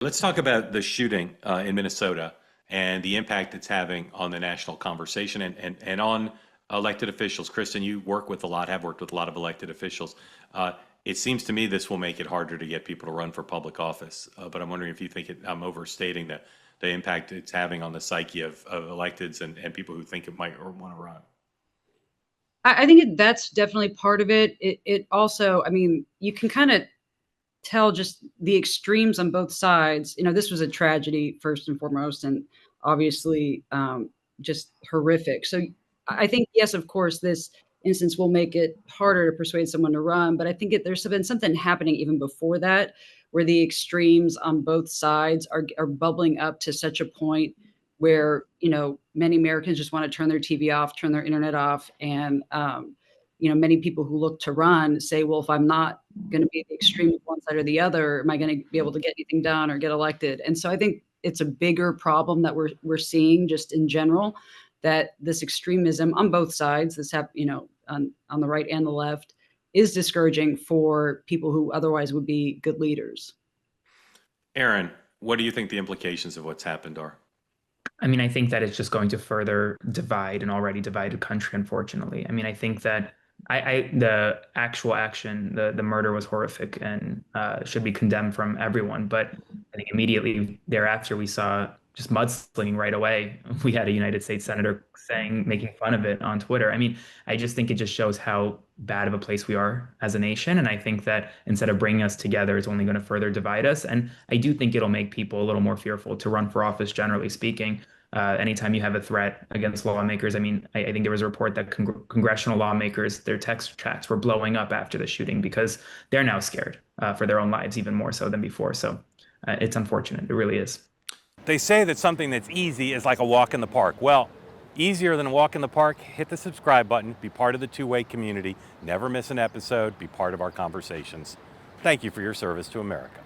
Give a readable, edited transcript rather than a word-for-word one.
Let's talk about the shooting in Minnesota and the impact it's having on the national conversation and on elected officials. Kristin, you work with a lot, have worked with a lot of elected officials. It seems to me this will make it harder to get people to run for public office. But I'm wondering if you think I'm overstating the impact it's having on the psyche of electeds and people who think it might or want to run. I think that's definitely part of it. It also, I mean, you can kind of tell just the extremes on both sides. This was a tragedy first and foremost, and obviously just horrific. So I think, yes, of course, this instance will make it harder to persuade someone to run. But I think there's been something happening even before that, where the extremes on both sides are bubbling up to such a point where many Americans just want to turn their TV off, turn their internet off, and many people who look to run say, well, if I'm not going to be the extreme of one side or the other, am I going to be able to get anything done or get elected? And so I think it's a bigger problem that we're seeing just in general, that this extremism on both sides, on the right and the left, is discouraging for people who otherwise would be good leaders. Aaron, what do you think the implications of what's happened are? I mean, I think that it's just going to further divide an already divided country, unfortunately. I mean, I think that the actual action, the murder was horrific and should be condemned from everyone. But I think immediately thereafter, we saw just mudslinging right away. We had a United States senator making fun of it on Twitter. I mean, I just think it just shows how bad of a place we are as a nation. And I think that instead of bringing us together, it's only going to further divide us. And I do think it'll make people a little more fearful to run for office, generally speaking. Anytime you have a threat against lawmakers, I mean, I think there was a report that congressional lawmakers, their text chats were blowing up after the shooting because they're now scared for their own lives, even more so than before. So it's unfortunate. It really is. They say that something that's easy is like a walk in the park. Well, easier than a walk in the park, hit the subscribe button, be part of the two-way community, never miss an episode, be part of our conversations. Thank you for your service to America.